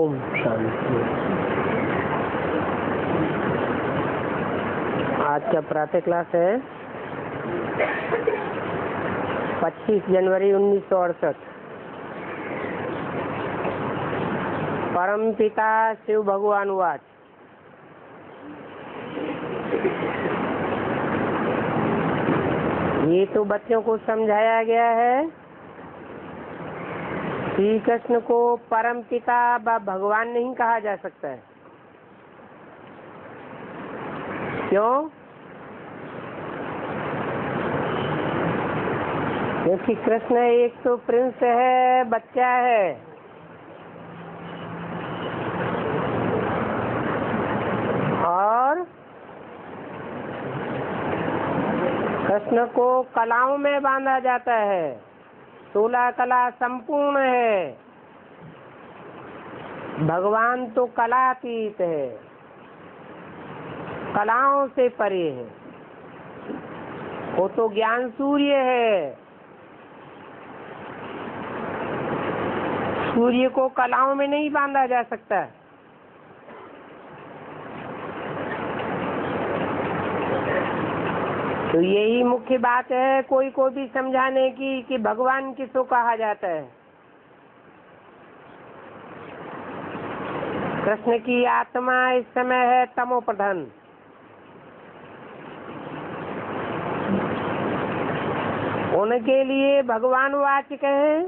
ओम शांति। आज का प्रातः क्लास है 25 जनवरी 1968। परम पिता शिव भगवान वाच। ये तो बच्चों को समझाया गया है, श्री कृष्ण को परम पिता व भगवान नहीं कहा जा सकता है। क्यों? क्योंकि कृष्ण एक तो प्रिंस है, बच्चा है, और कृष्ण को कलाओं में बांधा जाता है। 16 कला संपूर्ण है। भगवान तो कलातीत है, कलाओं से परे है। वो तो ज्ञान सूर्य है। सूर्य को कलाओं में नहीं बांधा जा सकता। तो यही मुख्य बात है कोई को भी समझाने की कि भगवान किसको कहा जाता है। कृष्ण की आत्मा इस समय है तमो प्रधान। उनके लिए भगवान वाचक है।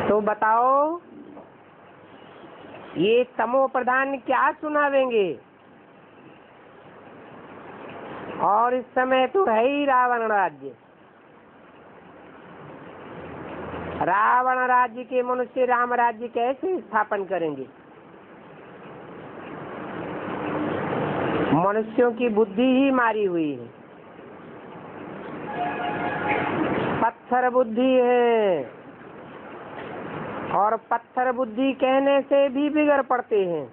तो बताओ ये तमो प्रधान क्या सुनावेंगे? और इस समय तो है ही रावण राज्य। रावण राज्य के मनुष्य राम राज्य कैसे स्थापन करेंगे? मनुष्यों की बुद्धि ही मारी हुई है, पत्थर बुद्धि है, और पत्थर बुद्धि कहने से भी बिगड़ पड़ते हैं,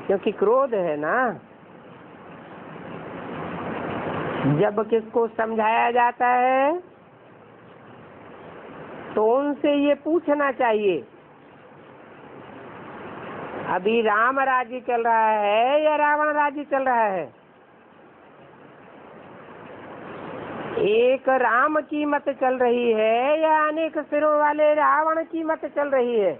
क्योंकि क्रोध है ना। जब किसको समझाया जाता है तो उनसे ये पूछना चाहिए, अभी राम राज्य चल रहा है या रावण राज्य चल रहा है? एक राम की मत चल रही है या अनेक सिरों वाले रावण की मत चल रही है?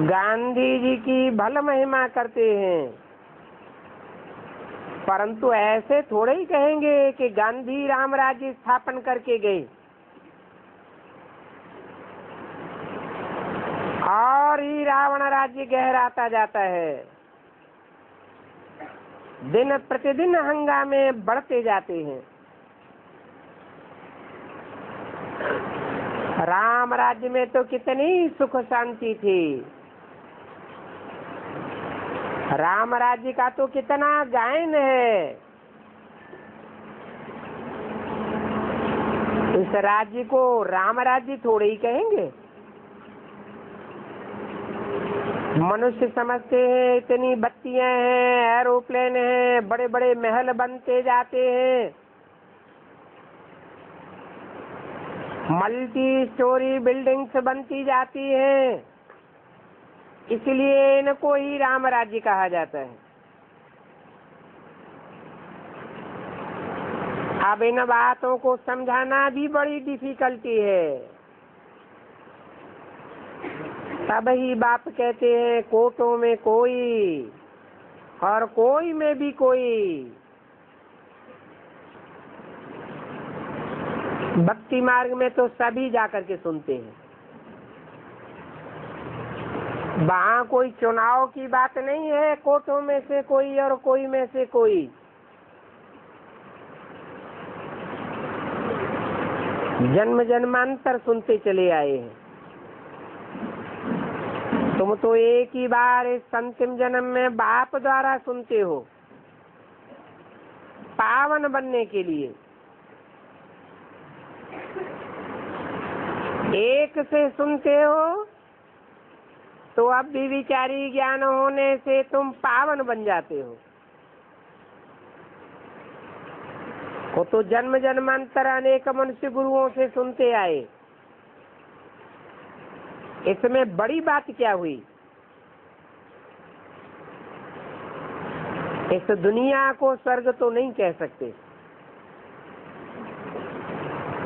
गांधी जी की भल महिमा करते हैं, परंतु ऐसे थोड़े ही कहेंगे कि गांधी राम राज्य स्थापन करके गए और ही रावण राज्य गहराता जाता है। दिन प्रतिदिन हंगामे बढ़ते जाते हैं। राम राज्य में तो कितनी सुख शांति थी। राम राज्य का तो कितना गायन है। इस राज्य को राम राज्य थोड़े ही कहेंगे। मनुष्य समझते हैं इतनी बत्तियां हैं, एरोप्लेन हैं, बड़े बड़े महल बनते जाते हैं, मल्टी स्टोरी बिल्डिंग्स बनती जाती हैं, इसलिए इनको ही राम राज्य कहा जाता है। अब इन बातों को समझाना भी बड़ी डिफिकल्टी है। तब ही बाप कहते हैं कोटों में कोई और कोई में भी कोई। भक्ति मार्ग में तो सभी जाकर के सुनते हैं। वहाँ कोई चुनाव की बात नहीं है, कोटों में से कोई और कोई में से कोई। जन्म जन्मांतर सुनते चले आए हैं। तुम तो एक ही बार इस अंतिम जन्म में बाप द्वारा सुनते हो, पावन बनने के लिए। एक से सुनते हो तो अब भी विचारी ज्ञान होने से तुम पावन बन जाते हो। वो तो जन्म जन्मांतर अनेक मनुष्य गुरुओं से सुनते आए। इसमें बड़ी बात क्या हुई? इस दुनिया को स्वर्ग तो नहीं कह सकते,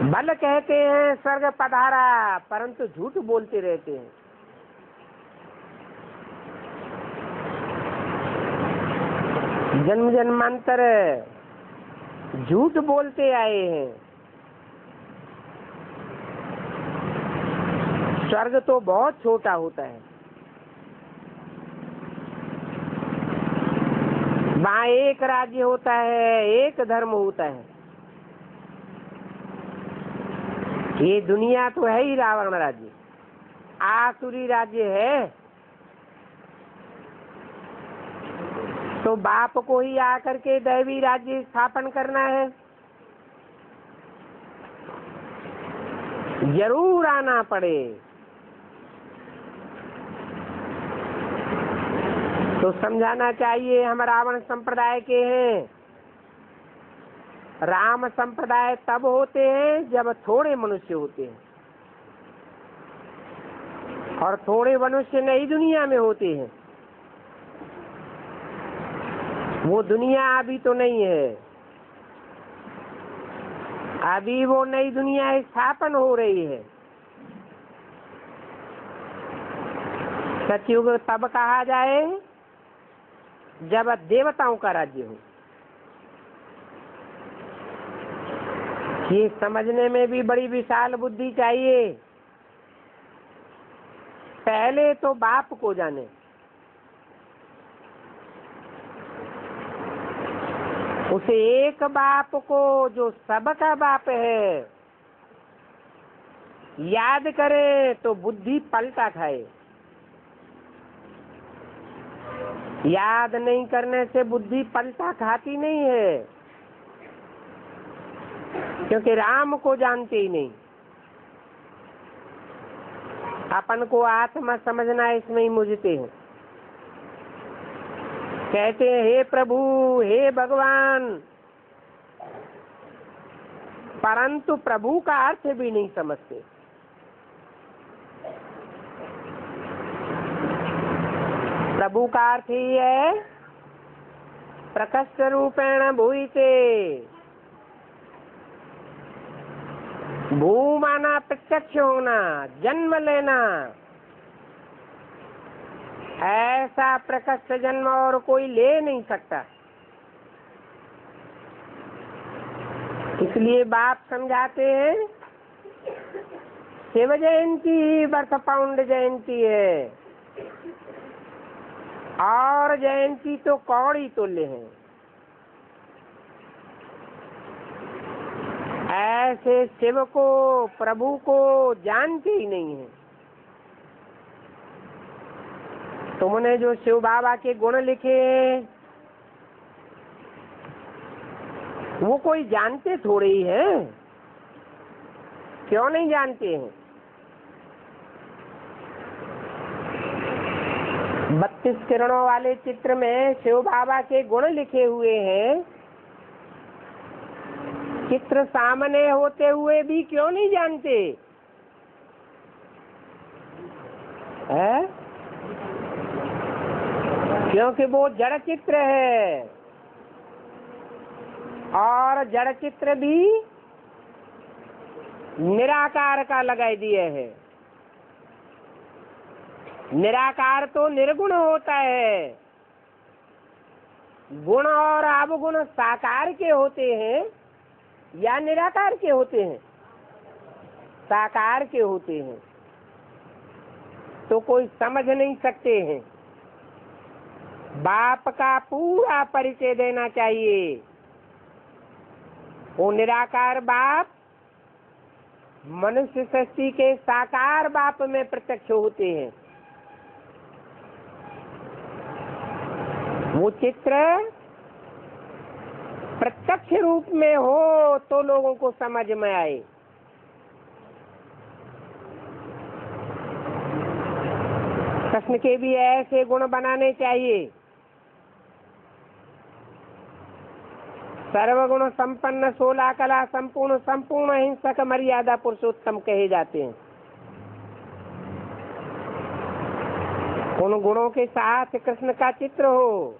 बल कहते हैं स्वर्ग पधारा, परंतु झूठ बोलते रहते हैं। जन्म जन्मांतर झूठ बोलते आए हैं। स्वर्ग तो बहुत छोटा होता है, वहाँ एक राज्य होता है, एक धर्म होता है। ये दुनिया तो है ही रावण राज्य, आसुरी राज्य है। तो बाप को ही आकर के दैवी राज्य स्थापन करना है, जरूर आना पड़े। तो समझाना चाहिए हम रावण संप्रदाय के हैं। राम संप्रदाय तब होते हैं जब थोड़े मनुष्य होते हैं, और थोड़े मनुष्य नई दुनिया में होते हैं। वो दुनिया अभी तो नहीं है, अभी वो नई दुनिया स्थापन हो रही है। सतयुग तब कहा जाए जब देवताओं का राज्य हो। ये समझने में भी बड़ी विशाल बुद्धि चाहिए। पहले तो बाप को जाने, उसे एक बाप को जो सबका बाप है याद करे तो बुद्धि पलटा खाए। याद नहीं करने से बुद्धि पलटा खाती नहीं है, क्योंकि राम को जानते ही नहीं। अपन को आत्मा समझना इसमें ही मुझते हैं। कहते हैं हे प्रभु, हे भगवान, परंतु प्रभु का अर्थ भी नहीं समझते। प्रभु का अर्थ ही है प्रकट रूपेण भूयते। भू माना प्रत्यक्ष होना, जन्म लेना। ऐसा प्रकट जन्म और कोई ले नहीं सकता। इसलिए बाप समझाते हैं शिव जयंती बर्थ पाउंड जयंती है, और जयंती तो कौड़ी तुल्य है। ऐसे शिव को, प्रभु को जानते ही नहीं है। तुमने जो शिव बाबा के गुण लिखे वो कोई जानते थोड़े ही है। क्यों नहीं जानते हैं? 32 किरणों वाले चित्र में शिव बाबा के गुण लिखे हुए हैं। चित्र सामने होते हुए भी क्यों नहीं जानते है? क्योंकि वो जड़ चित्र है, और जड़ चित्र भी निराकार का लगाई दिए है। निराकार तो निर्गुण होता है, गुण और अवगुण साकार के होते हैं या निराकार के होते हैं? साकार के होते हैं। तो कोई समझ नहीं सकते हैं। बाप का पूरा परिचय देना चाहिए। वो निराकार बाप मनुष्य सृष्टि के साकार बाप में प्रत्यक्ष होते हैं। वो चित्र प्रत्यक्ष रूप में हो तो लोगों को समझ में आए। कृष्ण के भी ऐसे गुण बनाने चाहिए। सर्वगुण संपन्न, 16 कला संपूर्ण, संपूर्ण अहिंसक, मर्यादा पुरुषोत्तम कहे जाते हैं। उन गुणों के साथ कृष्ण का चित्र हो।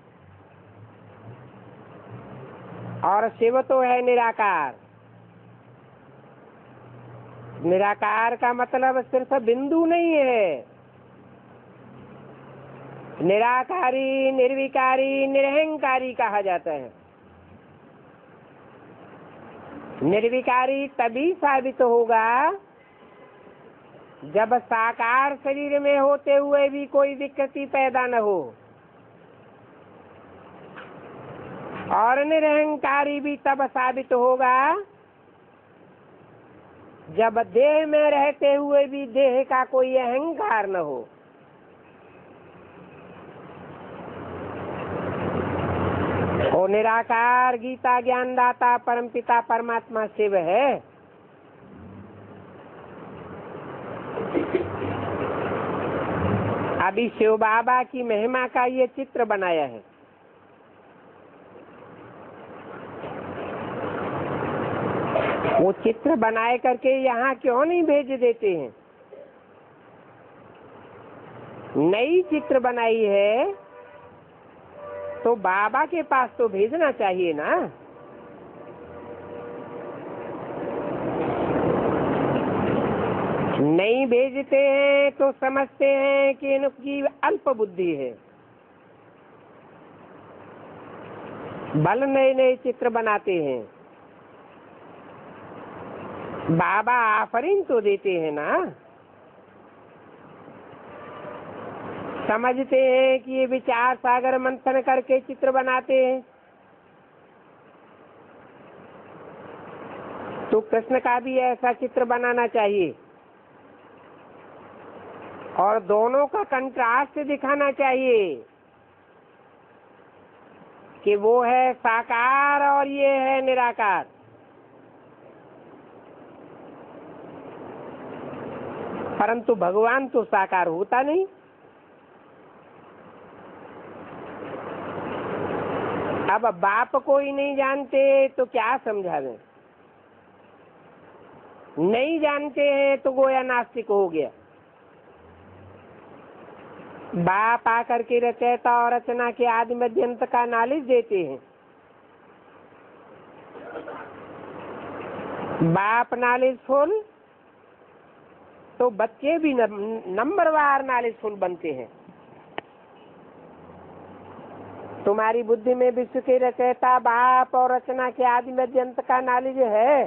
और शिव तो है निराकार। निराकार का मतलब सिर्फ बिंदु नहीं है। निराकारी, निर्विकारी, निरहंकारी कहा जाता है। निर्विकारी तभी साबित होगा जब साकार शरीर में होते हुए भी कोई विकृति पैदा न हो, और निरहंकारी भी तब साबित होगा जब देह में रहते हुए भी देह का कोई अहंकार न हो। वो निराकार गीता ज्ञानदाता परमपिता परमात्मा शिव है। अभी शिव बाबा की महिमा का ये चित्र बनाया है। वो चित्र बनाए करके यहाँ क्यों नहीं भेज देते हैं? नई चित्र बनाई है तो बाबा के पास तो भेजना चाहिए ना। नहीं भेजते हैं तो समझते हैं कि इनकी अल्प बुद्धि है। बल नए नए चित्र बनाते हैं। बाबा आफरीन तो देते हैं ना। समझते हैं कि ये विचार सागर मंथन करके चित्र बनाते हैं। तो कृष्ण का भी ऐसा चित्र बनाना चाहिए और दोनों का कंट्रास्ट दिखाना चाहिए कि वो है साकार और ये है निराकार। परंतु भगवान तो साकार होता नहीं। अब बाप को ही नहीं जानते तो क्या समझावें? नहीं जानते हैं तो गोया नास्तिक हो गया। बाप आकर के रचयिता और रचना के आदि मध्यंत का नॉलेज देते हैं। बाप नॉलेजफुल तो बच्चे भी नंबरवार नॉलेजफुल बनते हैं। तुम्हारी बुद्धि में विश्व के रचयिता बाप और रचना के आदि मध्यंत का नॉलेज है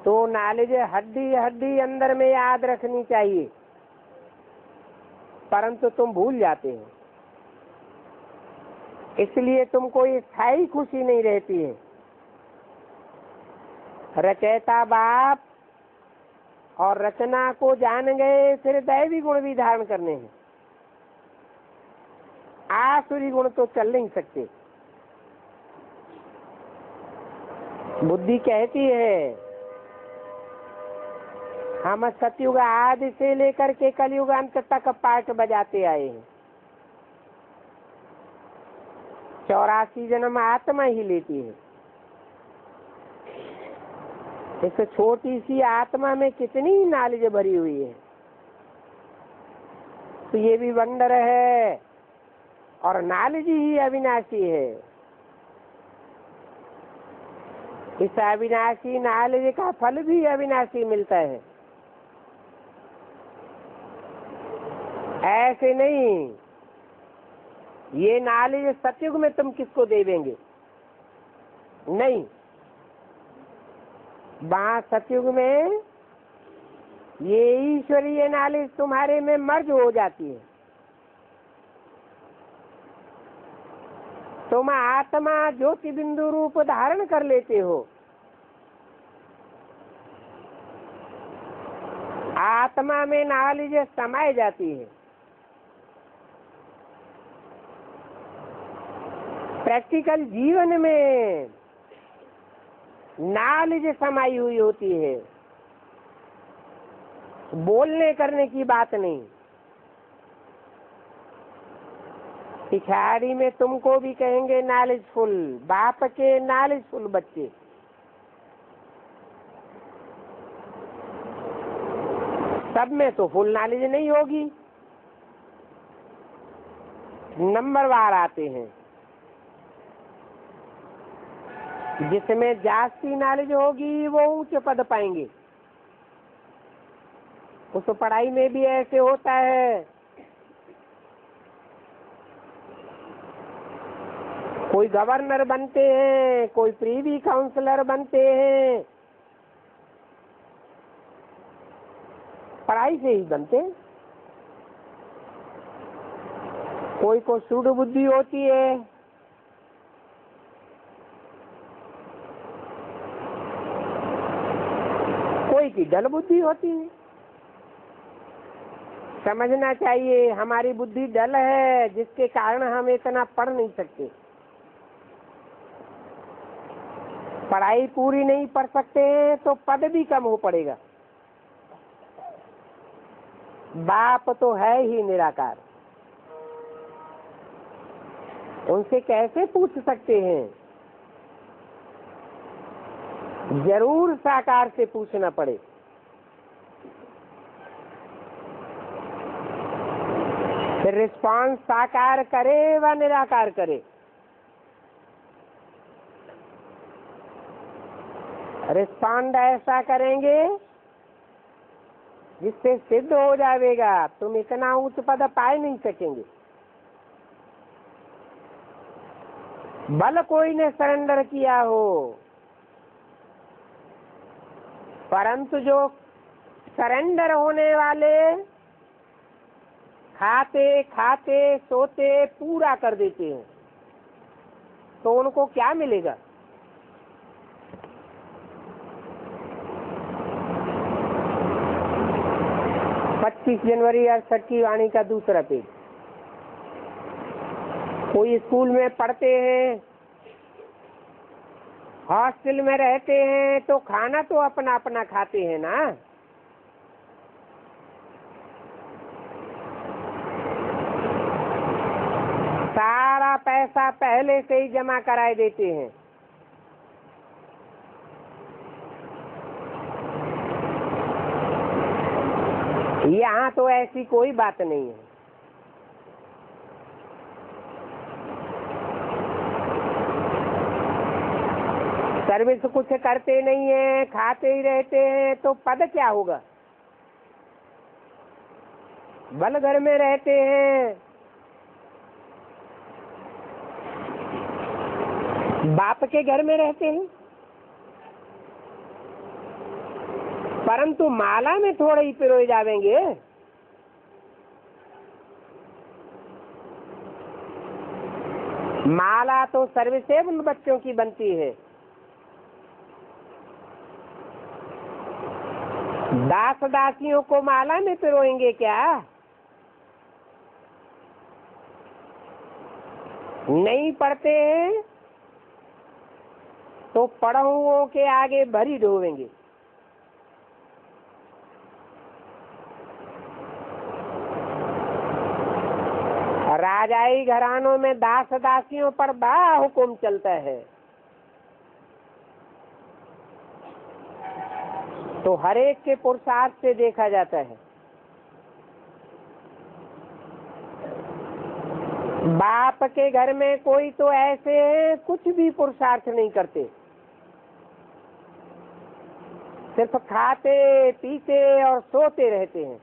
तो नॉलेज हड्डी हड्डी अंदर में याद रखनी चाहिए, परंतु तुम भूल जाते हो। इसलिए तुमको स्थायी खुशी नहीं रहती है। रचयिता बाप और रचना को जान गए, फिर दैवी गुण भी धारण करने हैं। आसुरी गुण तो चल नहीं सकते। बुद्धि कहती है हम सतयुग आदि से लेकर के कलयुग अंत तक पाठ बजाते आए हैं। 84 जन्म आत्मा ही लेती है। इस छोटी सी आत्मा में कितनी नॉलेज भरी हुई है। तो ये भी वंडर है और नॉलेज ही अविनाशी है। इस अविनाशी नॉलेज का फल भी अविनाशी मिलता है। ऐसे नहीं, ये नॉलेज सतयुग में तुम किसको दे देंगे? नहीं, वहाँ सतयुग में ये ईश्वरीय नॉलेज तुम्हारे में मर्ज हो जाती है। तुम आत्मा ज्योति बिंदु रूप धारण कर लेते हो। आत्मा में नॉलेज समाई जाती है। प्रैक्टिकल जीवन में नॉलेज समाई हुई होती है। बोलने करने की बात नहीं। पिछाड़ी में तुमको भी कहेंगे नॉलेजफुल, बाप के नॉलेजफुल बच्चे। सब में तो फुल नॉलेज नहीं होगी, नंबरवार आते हैं। जिसमें जास्ती नॉलेज होगी वो ऊंचे पद पाएंगे। उस पढ़ाई में भी ऐसे होता है, कोई गवर्नर बनते हैं, कोई प्रीवी काउंसलर बनते हैं, पढ़ाई से ही बनते हैं। कोई को सूढ़ बुद्धि होती है, कोई की डल बुद्धि होती है। समझना चाहिए हमारी बुद्धि डल है, जिसके कारण हम इतना पढ़ नहीं सकते, पढ़ाई पूरी नहीं पढ़ सकते हैं तो पद भी कम हो पड़ेगा। बाप तो है ही निराकार, उनसे कैसे पूछ सकते हैं? जरूर साकार से पूछना पड़े। फिर रिस्पांस साकार करे व निराकार करे। रिस्पॉन्ड ऐसा करेंगे जिससे सिद्ध हो जाएगा तुम इतना उच्च पद पाए नहीं सकेंगे। बल कोई ने सरेंडर किया हो, परंतु जो सरेंडर होने वाले खाते खाते सोते पूरा कर देते हैं, तो उनको क्या मिलेगा? 25 जनवरी 68 की वाणी का दूसरा पेज। कोई स्कूल में पढ़ते हैं, हॉस्टल में रहते हैं, तो खाना तो अपना अपना खाते हैं ना। सारा पैसा पहले से ही जमा कराए देते हैं। यहाँ तो ऐसी कोई बात नहीं है। सर्विस कुछ करते नहीं है, खाते ही रहते हैं, तो पद क्या होगा? बल घर में रहते हैं, बाप के घर में रहते हैं, परंतु माला में थोड़े ही पिरोए जावेंगे। माला तो सर्वसेवक बच्चों की बनती है। दास दासियों को माला में पिरोएंगे क्या? नहीं पढ़ते हैं तो पढ़ुओं के आगे भरी ढोवेंगे। राजाई घरानों में दास दासियों पर बड़ा हुक्म चलता है, तो हर एक के पुरुषार्थ से देखा जाता है। बाप के घर में कोई तो ऐसे हैं कुछ भी पुरुषार्थ नहीं करते, सिर्फ खाते पीते और सोते रहते हैं।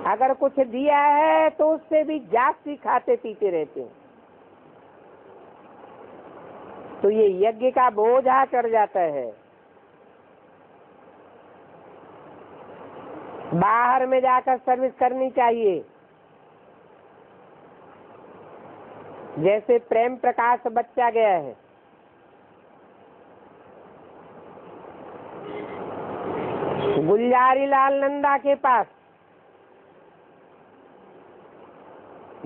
अगर कुछ दिया है तो उससे भी जास्ती खाते पीते रहते हैं, तो ये यज्ञ का बोझा चढ़ जाता है। बाहर में जाकर सर्विस करनी चाहिए। जैसे प्रेम प्रकाश बच्चा गया है, गुलजारी लाल नंदा के पास,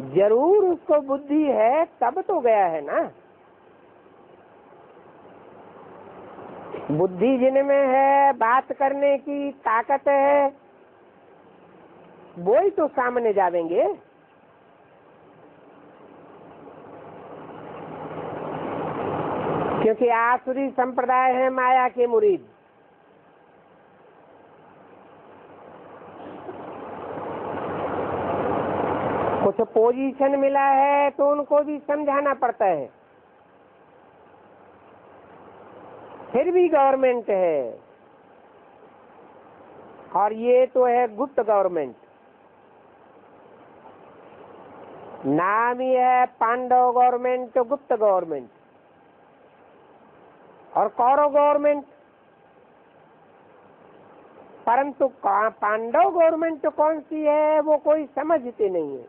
जरूर उसको बुद्धि है तब तो गया है ना। बुद्धि जिनमें है, बात करने की ताकत है, वो ही तो सामने जावेंगे। क्योंकि आसुरी संप्रदाय है माया के मुरीद। कुछ पोजीशन मिला है तो उनको भी समझाना पड़ता है। फिर भी गवर्नमेंट है, और ये तो है गुप्त गवर्नमेंट। नाम ही है पांडव गवर्नमेंट, गुप्त गवर्नमेंट। और कौरव गवर्नमेंट, परंतु पांडव गवर्नमेंट कौन सी है वो कोई समझते नहीं है।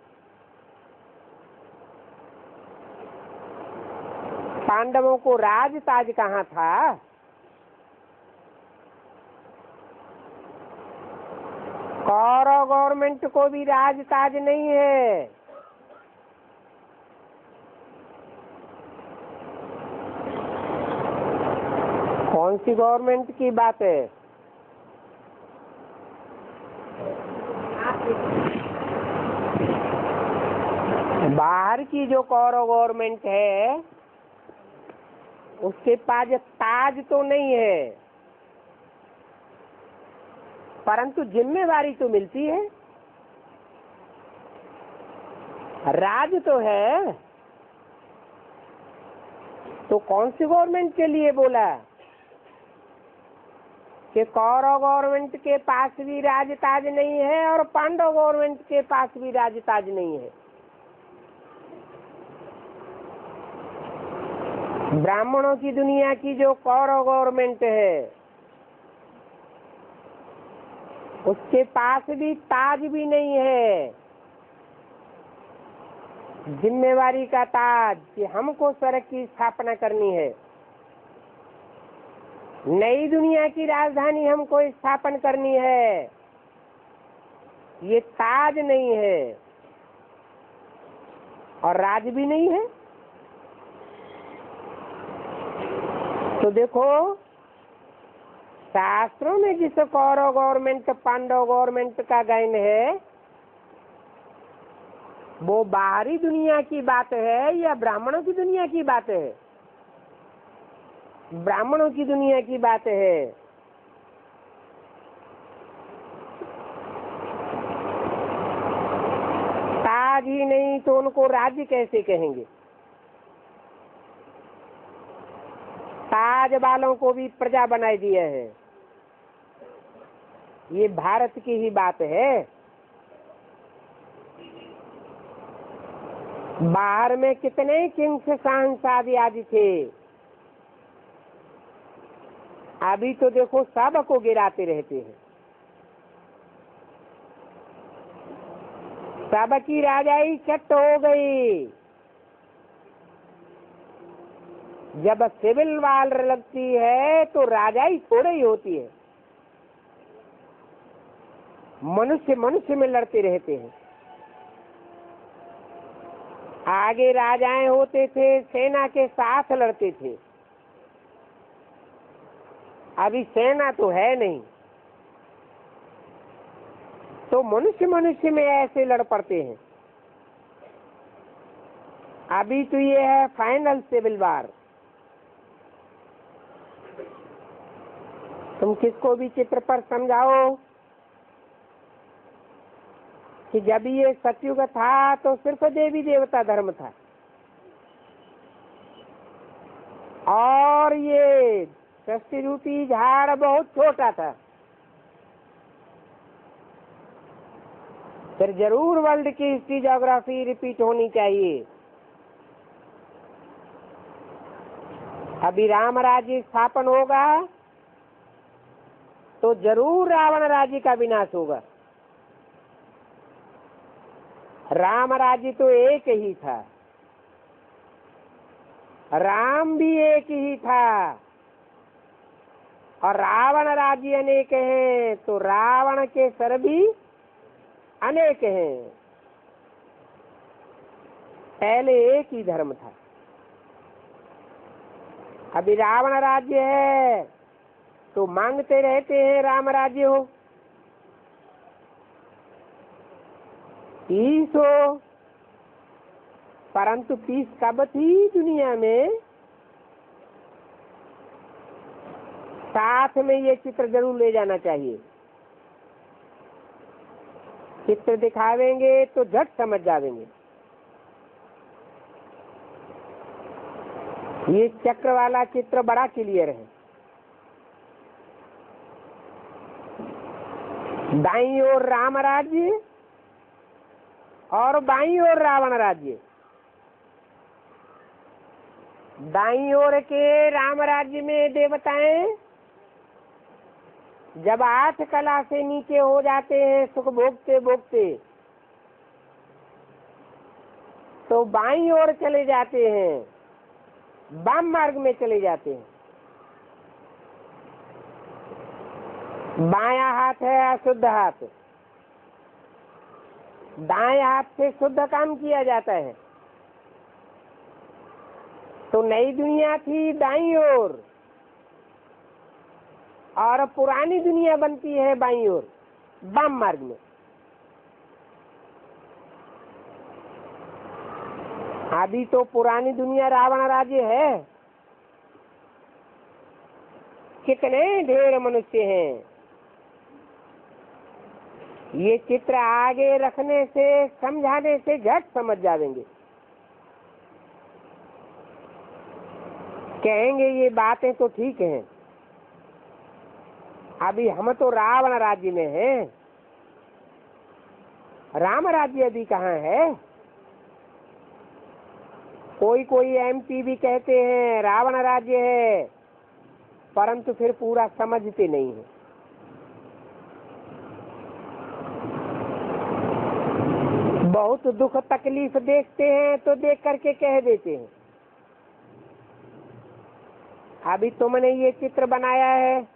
पांडवों को राज ताज कहाँ था? कौरव गवर्नमेंट को भी राज ताज नहीं है। कौन सी गवर्नमेंट की बात है? बाहर की जो कौरव गवर्नमेंट है उसके पास ताज तो नहीं है, परंतु जिम्मेवारी तो मिलती है, राज तो है। तो कौन सी गवर्नमेंट के लिए बोला कि कौरव गवर्नमेंट के पास भी राज ताज नहीं है और पांडव गवर्नमेंट के पास भी राज ताज नहीं है। ब्राह्मणों की दुनिया की जो कौरव गवर्नमेंट है उसके पास भी ताज भी नहीं है, जिम्मेवारी का ताज कि हमको सड़क की स्थापना करनी है, नई दुनिया की राजधानी हमको स्थापन करनी है, ये ताज नहीं है और राज भी नहीं है। तो देखो, शास्त्रों में जिस कौरव गवर्नमेंट पांडव गवर्नमेंट का गायन है वो बाहरी दुनिया की बात है या ब्राह्मणों की दुनिया की बात है? ब्राह्मणों की दुनिया की बात है। ताज ही नहीं तो उनको राज्य कैसे कहेंगे? ताज वालों को भी प्रजा बनाए दिया है। ये भारत की ही बात है। बाहर में कितने किंग्स शाहनशाह आदि थे, अभी तो देखो सबको गिराते रहते हैं। सबकी राजाई चट हो गई। जब सिविल वार लगती है तो राजाई थोड़ी ही होती है, मनुष्य मनुष्य में लड़ते रहते हैं। आगे राजाएं होते थे, सेना के साथ लड़ते थे। अभी सेना तो है नहीं, तो मनुष्य मनुष्य में ऐसे लड़ पड़ते हैं। अभी तो ये है फाइनल सिविल वार। तुम किसको भी चित्र पर समझाओ कि जब ये सतयुग था तो सिर्फ देवी देवता धर्म था, और ये सृष्टि रूपी झाड़ बहुत छोटा था। फिर जरूर वर्ल्ड की हिस्ट्री ज्योग्राफी रिपीट होनी चाहिए। अभी राम राज्य स्थापन होगा तो जरूर रावण राज्य का विनाश होगा। राम राज्य तो एक ही था, राम भी एक ही था, और रावण राज्य अनेक हैं तो रावण के सर भी अनेक हैं। पहले एक ही धर्म था। अभी रावण राज्य है तो मांगते रहते हैं राम राज्य हो। पीस हो, परंतु पीस कब थी दुनिया में? साथ में ये चित्र जरूर ले जाना चाहिए। चित्र दिखावेंगे तो झट समझ जावेंगे। ये चक्र वाला चित्र बड़ा क्लियर है। दाईं ओर राम राज्य और बाईं ओर रावण राज्य। दाईं ओर के राम राज्य में देवताएं जब 8 कला से नीचे हो जाते हैं सुख भोगते भोगते, तो बाईं ओर चले जाते हैं, वाम मार्ग में चले जाते हैं। बायां हाथ है अशुद्ध हाथ, दाएं हाथ से शुद्ध काम किया जाता है। तो नई दुनिया थी दाईं ओर और पुरानी दुनिया बनती है बाईं ओर, वाम मार्ग में। अभी तो पुरानी दुनिया रावण राज्य है। कितने ढेर मनुष्य हैं। ये चित्र आगे रखने से, समझाने से झट समझ जाएंगे। कहेंगे ये बातें तो ठीक हैं, अभी हम तो रावण राज्य में हैं, राम राज्य अभी कहाँ है? कोई कोई एमपी भी कहते हैं रावण राज्य है, परंतु फिर पूरा समझते नहीं है। बहुत दुख तकलीफ देखते हैं तो देख करके कह देते हैं। अभी तुमने ये चित्र बनाया है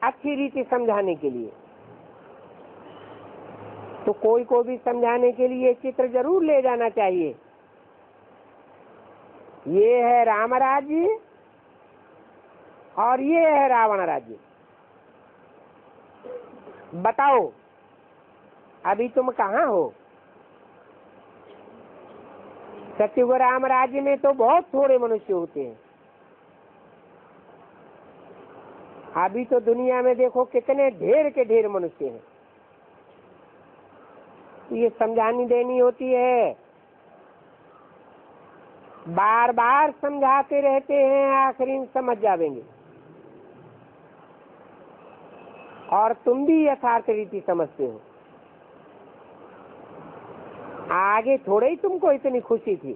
अच्छी रीति समझाने के लिए, तो कोई को भी समझाने के लिए चित्र जरूर ले जाना चाहिए। ये है राम राज्य और ये है रावण राज्य। बताओ अभी तुम कहाँ हो? सत्युग राम राज्य में तो बहुत थोड़े मनुष्य होते हैं। अभी तो दुनिया में देखो कितने ढेर के ढेर मनुष्य हैं। ये समझानी देनी होती है, बार बार समझाते रहते हैं, आखिरी में समझ जाएंगे। और तुम भी यथार्थ रीति समझते हो। आगे थोड़े ही तुमको इतनी खुशी थी,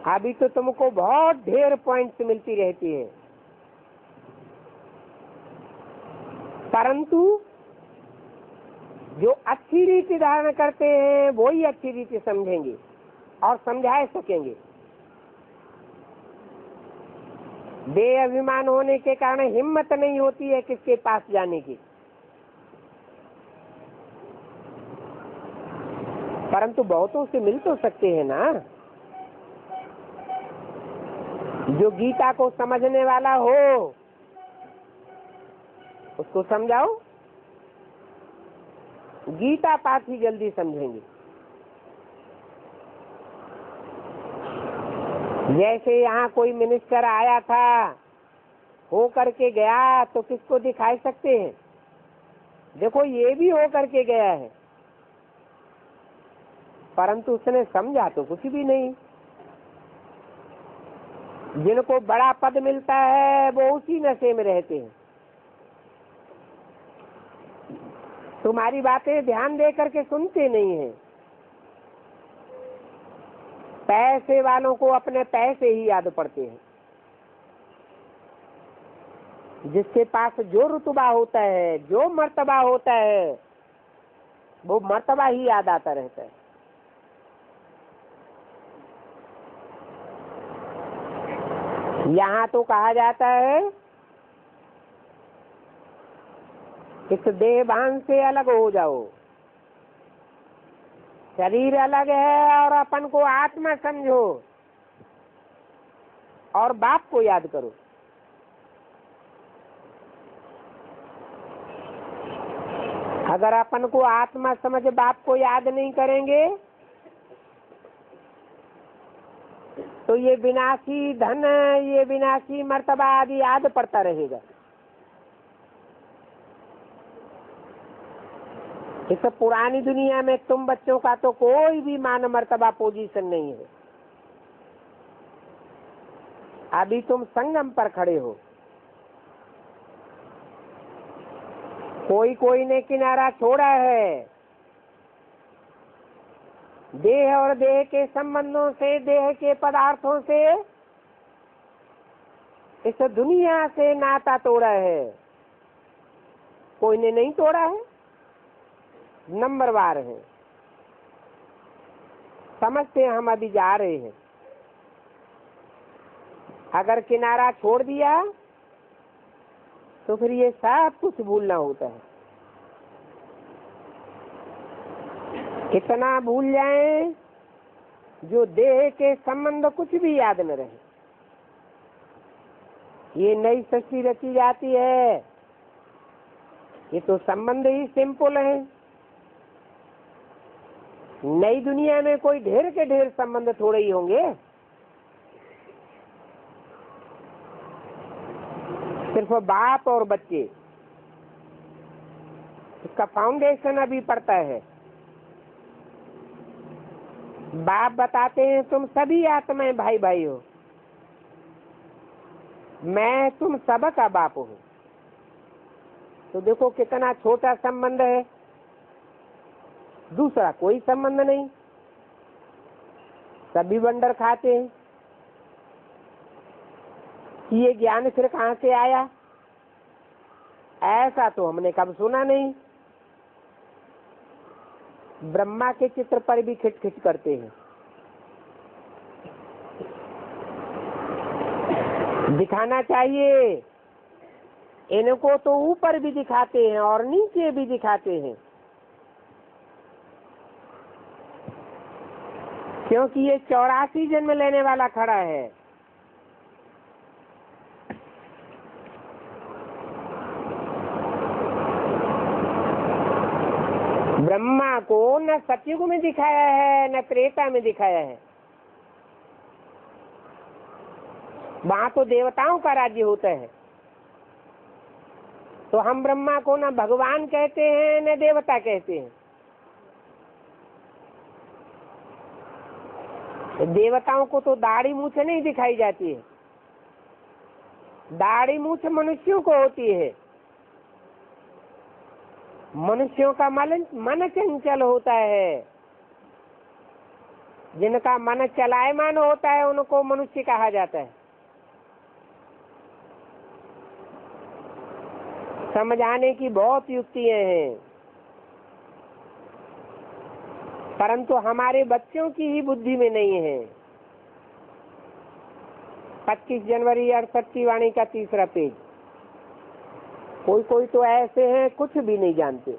अभी तो तुमको बहुत ढेर पॉइंट्स मिलती रहती है। परंतु जो अच्छी रीति धारण करते हैं वो ही अच्छी रीति समझेंगे और समझा सकेंगे। बेअभिमान होने के कारण हिम्मत नहीं होती है किसके पास जाने की, परंतु बहुतों से मिल तो सकते हैं ना। जो गीता को समझने वाला हो उसको समझाओ, गीता पाठ ही जल्दी समझेंगे। जैसे यहाँ कोई मिनिस्टर आया था, हो करके गया, तो किसको दिखाई सकते हैं? देखो ये भी हो करके गया है, परंतु उसने समझा तो कुछ भी नहीं। जिनको बड़ा पद मिलता है वो उसी नशे में रहते हैं। तुम्हारी बातें ध्यान दे करके सुनते नहीं हैं। पैसे वालों को अपने पैसे ही याद पड़ते हैं। जिसके पास जो रुतबा होता है, जो मर्तबा होता है, वो मर्तबा ही याद आता रहता है। यहाँ तो कहा जाता है इस देहभान से अलग हो जाओ। शरीर अलग है और अपन को आत्मा समझो और बाप को याद करो। अगर अपन को आत्मा समझ बाप को याद नहीं करेंगे तो ये विनाशी धन, ये विनाशी मर्तबा आदि याद पड़ता रहेगा। इस पुरानी दुनिया में तुम बच्चों का तो कोई भी मान मर्तबा पोजीशन नहीं है। अभी तुम संगम पर खड़े हो, कोई ने किनारा छोड़ा है। देह और देह के संबंधों से, देह के पदार्थों से, इस दुनिया से नाता तोड़ा है। कोई ने नहीं तोड़ा है, नंबरवार है। समझते हम अभी जा रहे हैं। अगर किनारा छोड़ दिया तो फिर ये सब कुछ भूलना होता है। कितना भूल जाएं जो देह के संबंध कुछ भी याद न रहे। ये नई सृष्टि रची जाती है, ये तो संबंध ही सिंपल है। नई दुनिया में कोई ढेर के ढेर संबंध थोड़े ही होंगे। सिर्फ बाप और बच्चे, इसका फाउंडेशन अभी पड़ता है। बाप बताते हैं तुम सभी आत्माएं भाई भाई हो, मैं तुम सबका बाप हूँ। तो देखो कितना छोटा संबंध है, दूसरा कोई संबंध नहीं। सभी वंडर खाते हैं कि ये ज्ञान फिर कहाँ से आया, ऐसा तो हमने कब सुना नहीं। ब्रह्मा के चित्र पर भी खिट खिट करते हैं। दिखाना चाहिए, इनको तो ऊपर भी दिखाते हैं और नीचे भी दिखाते हैं, क्योंकि ये 84 जन्म लेने वाला खड़ा है। ब्रह्मा को न सतयुग में दिखाया है न त्रेता में दिखाया है। वहां तो देवताओं का राज्य होता है। तो हम ब्रह्मा को न भगवान कहते हैं न देवता कहते हैं। देवताओं को तो दाढ़ी मूछ नहीं दिखाई जाती है, दाढ़ी मूछ मनुष्यों को होती है। मनुष्यों का मन चंचल होता है। जिनका मन चलायमान होता है उनको मनुष्य कहा जाता है। समझाने की बहुत युक्तियां हैं, परंतु हमारे बच्चों की ही बुद्धि में नहीं है। 25 जनवरी 68 की वाणी का 3रा पेज। कोई तो ऐसे हैं कुछ भी नहीं जानते।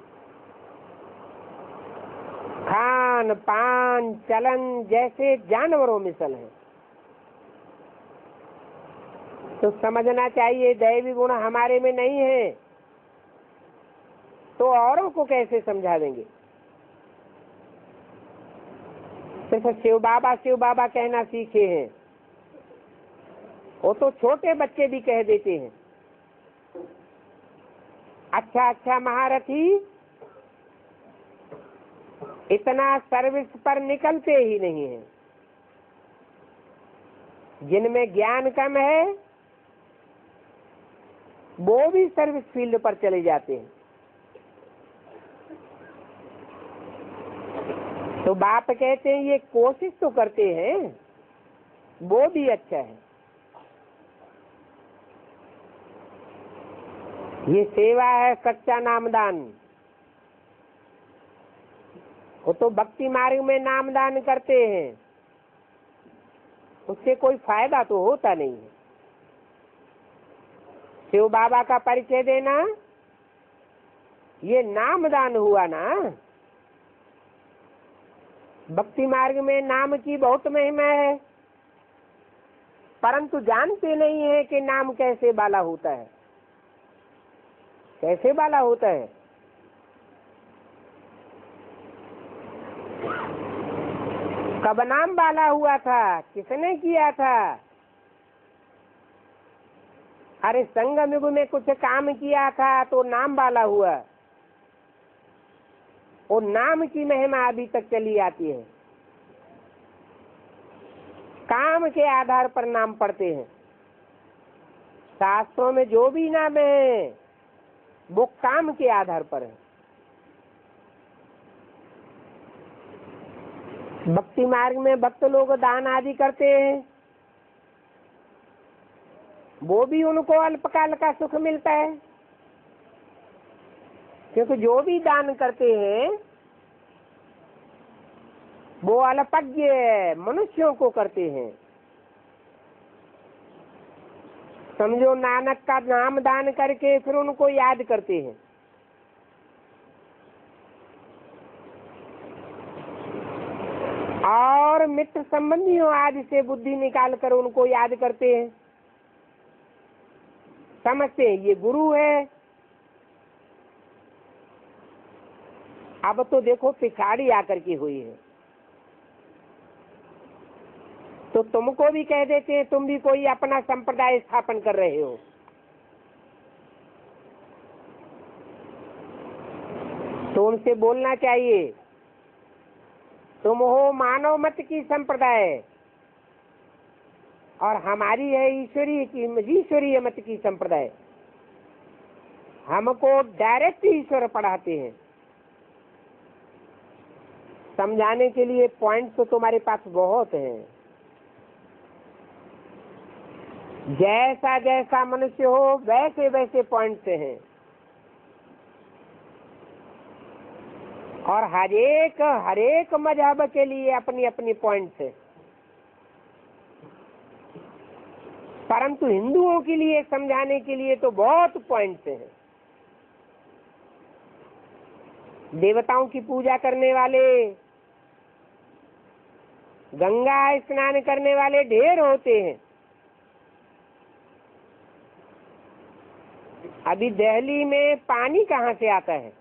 खान पान चलन जैसे जानवरों मिसल है। तो समझना चाहिए दैवी गुण हमारे में नहीं है, तो औरों को कैसे समझा देंगे। सिर्फ शिव बाबा कहना सीखे हैं, वो तो छोटे बच्चे भी कह देते हैं। अच्छा महारथी इतना सर्विस पर निकलते ही नहीं है। जिनमें ज्ञान कम है वो भी सर्विस फील्ड पर चले जाते हैं। तो बाप कहते हैं ये कोशिश तो करते हैं, वो भी अच्छा है। ये सेवा है, सच्चा नामदान। वो तो भक्ति मार्ग में नामदान करते हैं, उससे कोई फायदा तो होता नहीं है। शिव बाबा का परिचय देना ये नामदान हुआ ना। भक्ति मार्ग में नाम की बहुत महिमा है, परंतु जानते नहीं है कि नाम कैसे बाला होता है, कैसे बाला होता है। कब नाम वाला हुआ था? किसने किया था? अरे संगम युग में कुछ काम किया था तो नाम वाला हुआ। वो नाम की महिमा अभी तक चली आती है। काम के आधार पर नाम पढ़ते हैं। शास्त्रों में जो भी नाम है वो काम के आधार पर है। भक्ति मार्ग में भक्त लोग दान आदि करते हैं, वो भी उनको अल्पकाल का सुख मिलता है, क्योंकि जो भी दान करते हैं वो अल्पज्ञ मनुष्यों को करते हैं। समझो नानक का नाम दान करके फिर उनको याद करते हैं। और मित्र संबंधियों आदि से बुद्धि निकाल कर उनको याद करते हैं। समझते हैं ये गुरु है। अब तो देखो पिछाड़ी आकर के हुई है, तो तुमको भी कह देते हैं तुम भी कोई अपना संप्रदाय स्थापन कर रहे हो। तो उनसे बोलना चाहिए तुम हो मानव मत की संप्रदाय और हमारी है ईश्वरीय मत की संप्रदाय। हमको डायरेक्ट ईश्वर पढ़ाते हैं। समझाने के लिए पॉइंट तो तुम्हारे पास बहुत हैं। जैसा जैसा मनुष्य हो वैसे वैसे पॉइंट्स हैं, और हर एक मजहब के लिए अपनी अपनी पॉइंट्स है। परंतु हिंदुओं के लिए समझाने के लिए तो बहुत पॉइंट्स हैं। देवताओं की पूजा करने वाले, गंगा स्नान करने वाले ढेर होते हैं। अभी दिल्ली में पानी कहाँ से आता है?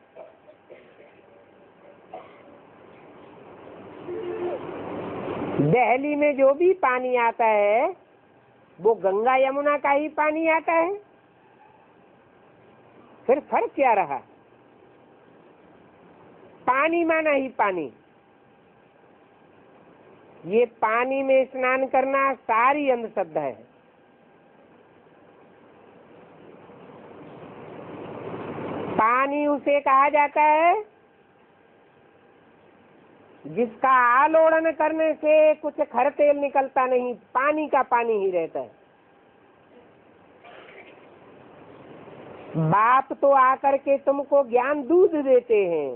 दिल्ली में जो भी पानी आता है वो गंगा यमुना का ही पानी आता है। फिर फर्क क्या रहा? पानी माना ही पानी। ये पानी में स्नान करना सारी अंधश्रद्धा है। पानी उसे कहा जाता है जिसका आलोड़न करने से कुछ खर तेल निकलता नहीं, पानी का पानी ही रहता है। बाप तो आकर के तुमको ज्ञान दूध देते हैं।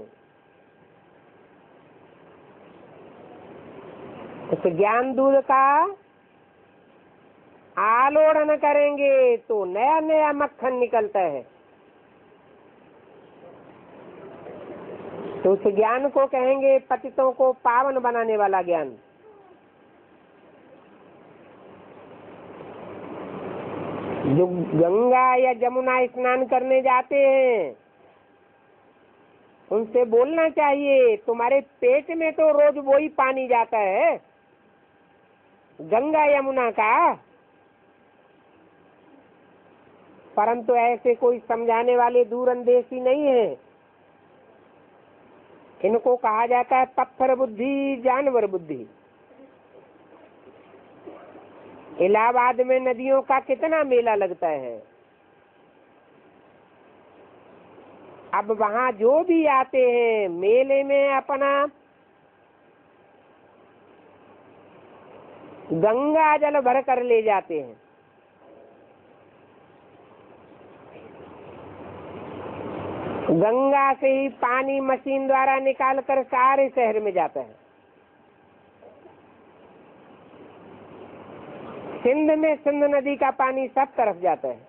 उस ज्ञान दूध का आलोड़न करेंगे तो नया नया मक्खन निकलता है। तो उस ज्ञान को कहेंगे पतितों को पावन बनाने वाला ज्ञान। जो गंगा या जमुना स्नान करने जाते हैं उनसे बोलना चाहिए तुम्हारे पेट में तो रोज वही पानी जाता है गंगा यमुना का, परंतु ऐसे कोई समझाने वाले दूरंदेशी नहीं है। इनको कहा जाता है पत्थर बुद्धि, जानवर बुद्धि। इलाहाबाद में नदियों का कितना मेला लगता है। अब वहाँ जो भी आते हैं मेले में अपना गंगा जल भर कर ले जाते हैं। गंगा से ही पानी मशीन द्वारा निकाल कर सारे शहर में जाता है। सिंध में सिंध नदी का पानी सब तरफ जाता है।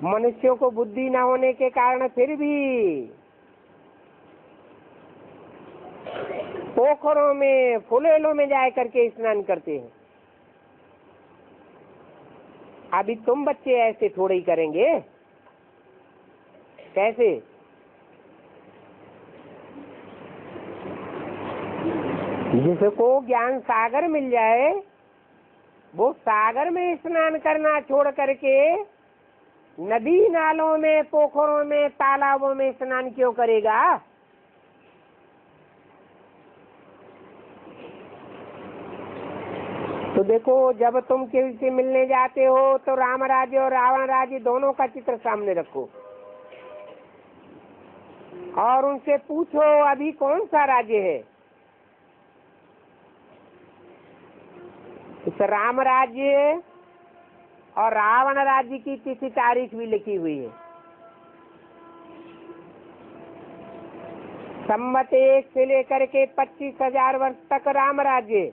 मनुष्यों को बुद्धि न होने के कारण फिर भी पोखरों में फुलेलों में जाए करके स्नान करते हैं। अभी तुम बच्चे ऐसे थोड़े ही करेंगे। कैसे? जिसको ज्ञान सागर मिल जाए वो सागर में स्नान करना छोड़ करके नदी नालों में, पोखरों में, तालाबों में स्नान क्यों करेगा? तो देखो, जब तुम किसी से मिलने जाते हो तो राम राज्य और रावण राज्य दोनों का चित्र सामने रखो और उनसे पूछो अभी कौन सा राज्य है। इस राम राज्य और रावण राज्य की तिथि तारीख भी लिखी हुई है। संवत 1 से लेकर के 25,000 वर्ष तक राम राज्य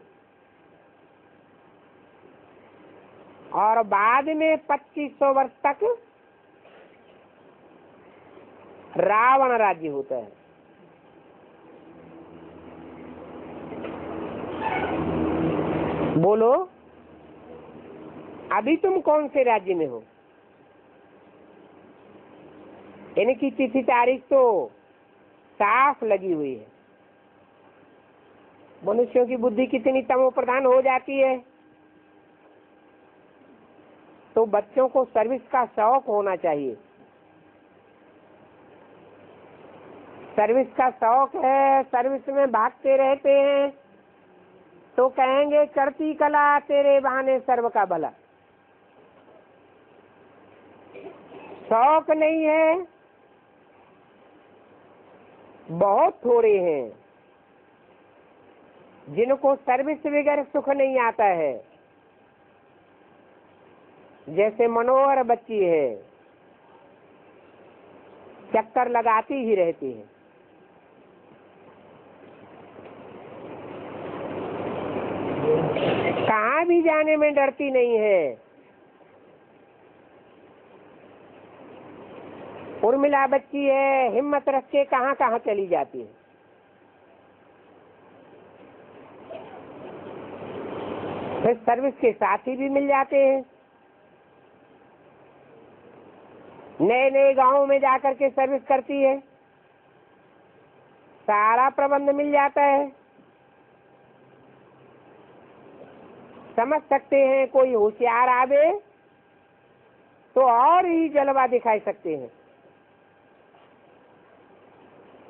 और बाद में 2500 वर्ष तक रावण राज्य होता है। बोलो अभी तुम कौन से राज्य में हो? इनकी तिथि तारीख तो साफ लगी हुई है। मनुष्यों की बुद्धि कितनी तमो प्रधान हो जाती है। तो बच्चों को सर्विस का शौक होना चाहिए। सर्विस का शौक है, सर्विस में भागते रहते हैं तो कहेंगे चढ़ती कला तेरे बहाने सर्व का भला। शौक नहीं है, बहुत थोड़े हैं जिनको सर्विस वगैरह सुख नहीं आता है। जैसे मनोहर बच्ची है, चक्कर लगाती ही रहती है। कहाँ भी जाने में डरती नहीं है। उर्मिला बच्ची है, हिम्मत रख के कहाँ कहाँ चली जाती है। फिर सर्विस के साथी भी मिल जाते हैं। नए नए गांवों में जाकर के सर्विस करती है, सारा प्रबंध मिल जाता है। समझ सकते हैं कोई होशियार आवे तो और ही जलवा दिखाई सकते हैं।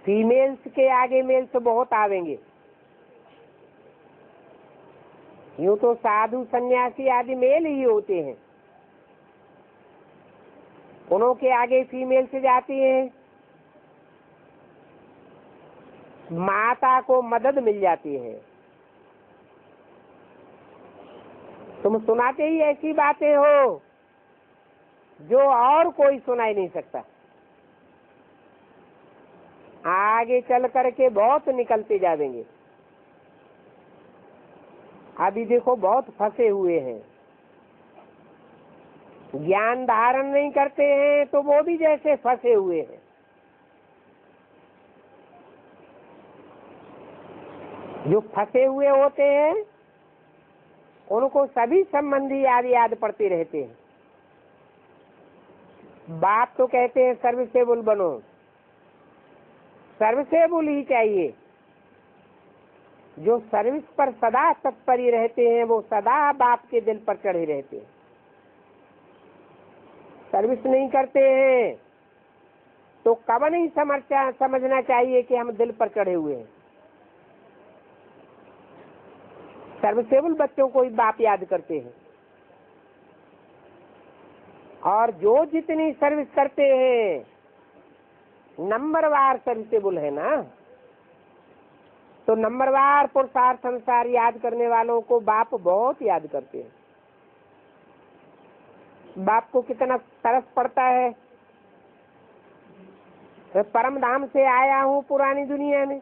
फीमेल्स के आगे मेल्स तो बहुत आवेंगे। यूं तो साधु सन्यासी आदि मेल ही होते हैं, उन्हों के आगे फीमेल से जाती है। माता को मदद मिल जाती है। तुम सुनाते ही ऐसी बातें हो जो और कोई सुना ही नहीं सकता। आगे चल करके बहुत निकलते जाएंगे। अभी देखो बहुत फंसे हुए हैं, ज्ञान धारण नहीं करते हैं तो वो भी जैसे फंसे हुए हैं। जो फंसे हुए होते हैं उनको सभी संबंधी याद पड़ते रहते हैं। बाप तो कहते हैं सर्विसेबल बनो, सर्विसेबल ही चाहिए। जो सर्विस पर सदा तत्पर रहते हैं वो सदा बाप के दिल पर चढ़े रहते हैं। सर्विस नहीं करते हैं तो कब नहीं समझना चाहिए कि हम दिल पर चढ़े हुए हैं। सर्विसेबल बच्चों को ही बाप याद करते हैं। और जो जितनी सर्विस करते हैं नंबरवार सर्विसेबल है ना, तो नंबरवार पुरुषार्थ संसार याद करने वालों को बाप बहुत याद करते हैं। बाप को कितना तरस पड़ता है। मैं परम धाम से आया हूँ पुरानी दुनिया में,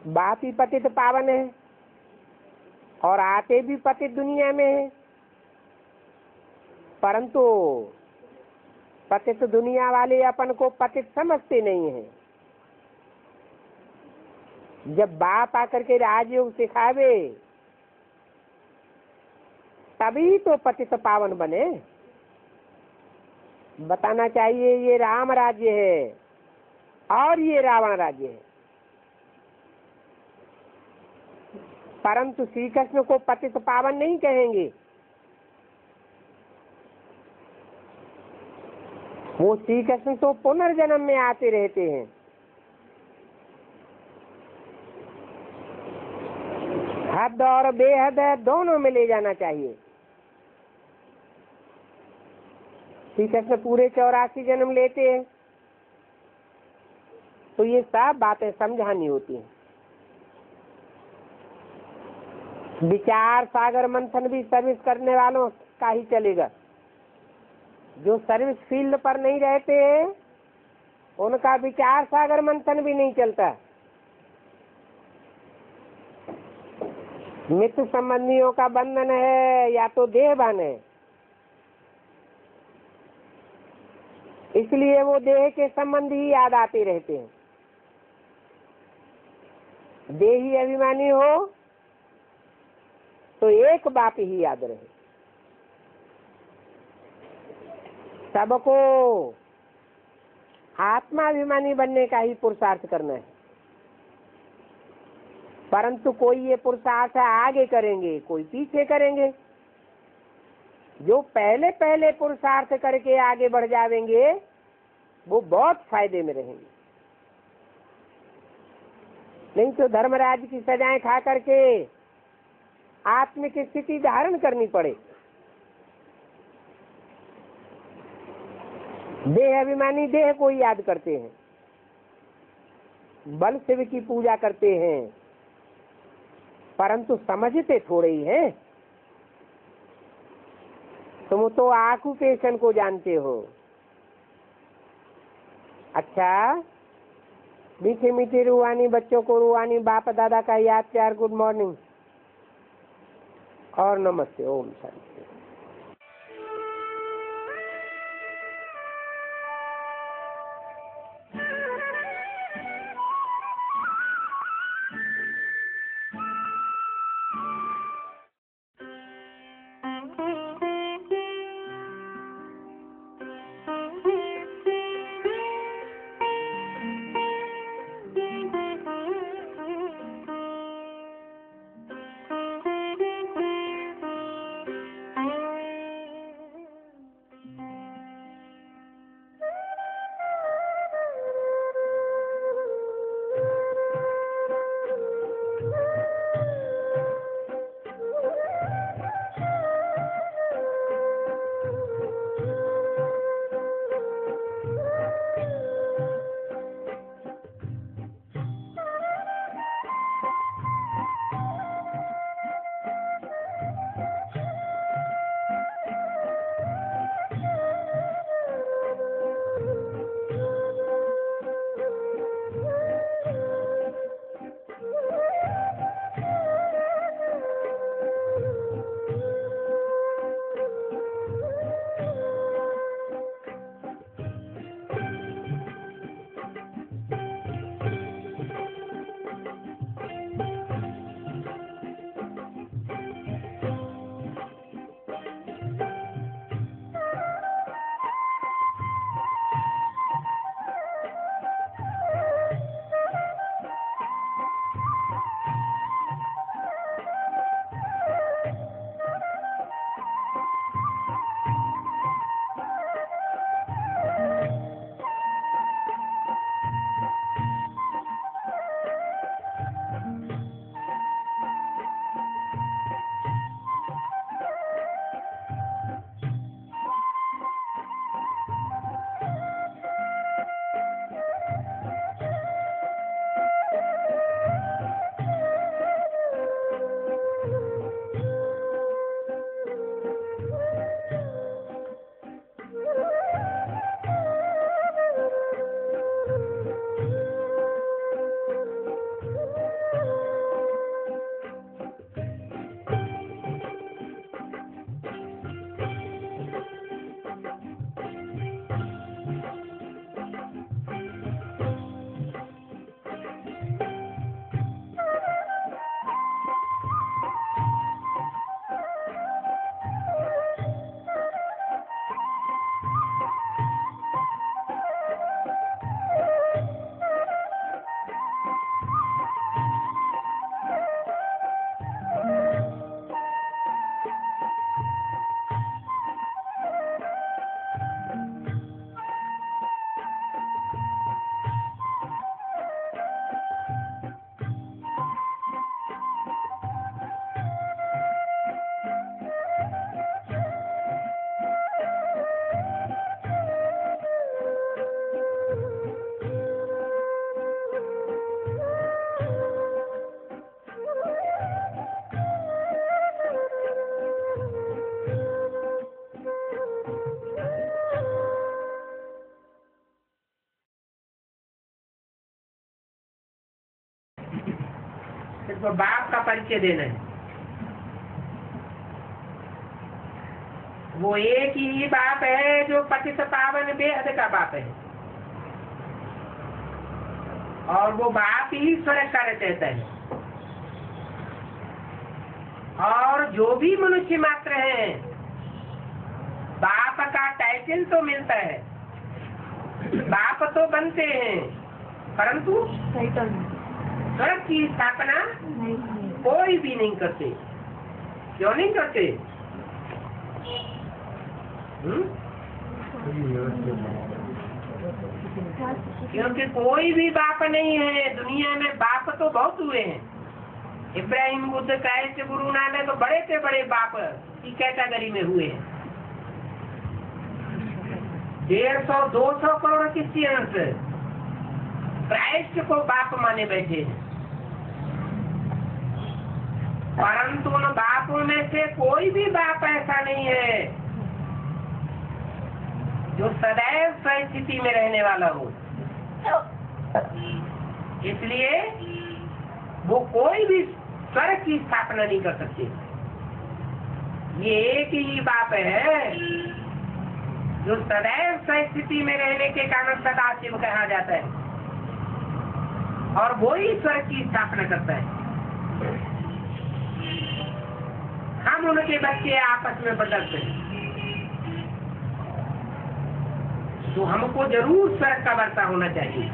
बाप ही पतित पावन है और आते भी पतित दुनिया में है, परंतु पतित दुनिया वाले अपन को पतित समझते नहीं है। जब बाप आकर के राजयोग सिखावे तभी तो पतित पावन बने। बताना चाहिए ये राम राज्य है और ये रावण राज्य है। परंतु श्री कृष्ण को पतित पावन नहीं कहेंगे। वो श्री कृष्ण तो पुनर्जन्म में आते रहते हैं। हद और बेहद दोनों में ले जाना चाहिए। श्री कृष्ण पूरे 84 जन्म लेते हैं, तो ये सब बातें समझानी होती हैं। विचार सागर मंथन भी सर्विस करने वालों का ही चलेगा। जो सर्विस फील्ड पर नहीं रहते हैं उनका विचार सागर मंथन भी नहीं चलता। मित्र संबंधियों का बंधन है या तो देहबन है, इसलिए वो देह के संबंध ही याद आते रहते हैं। देही अभिमानी हो तो एक बात ही याद रहे, सबको आत्माभिमानी बनने का ही पुरुषार्थ करना है। परंतु कोई ये पुरुषार्थ आगे करेंगे, कोई पीछे करेंगे। जो पहले पहले पुरुषार्थ करके आगे बढ़ जाएंगे वो बहुत फायदे में रहेंगे। नहीं तो धर्मराज की सजाएं खा करके आत्मिक स्थिति धारण करनी पड़े। देह अभिमानी देह को ही याद करते हैं, बल शिव की पूजा करते हैं, परंतु समझते थोड़े ही हैं। तुम तो ऑक्यूपेशन को जानते हो। अच्छा, मीठे मीठे रूहानी बच्चों को रूहानी बाप दादा का याद प्यार, गुड मॉर्निंग और नमस्ते, ओम शांति। सिर्फ बाप का परिचय देना है। वो एक ही बाप है जो पतित पावन बेहद का बाप है, और वो बाप ही स्वर्ग का रचयिता है। और जो भी मनुष्य मात्र हैं, बाप का टाइटल तो मिलता है, बाप तो बनते हैं, परंतु स्वर्ग की स्थापना कोई भी नहीं करते। क्यों नहीं करते? क्योंकि कोई भी बाप नहीं है दुनिया में। बाप तो बहुत हुए हैं। इब्राहिम, बुद्ध, क्राइस्ट, गुरु नानक तो बड़े से बड़े बाप की कैटेगरी में हुए हैं। 150-200 करोड़ क्रिश्चियंस क्राइस्ट को बाप माने बैठे हैं, परंतु उन बापों में से कोई भी बाप ऐसा नहीं है जो सदैव स्थिति में रहने वाला हो। इसलिए वो कोई भी स्वर्ग की स्थापना नहीं कर सकते। ये एक ही बाप है जो सदैव स्थिति में रहने के कारण सदाशिव कहा जाता है, और वो ही स्वर्ग की स्थापना करता है। हम उनके बच्चे आपस में बदलते हैं, तो हमको जरूर स्वर्ग का वर्षा होना चाहिए।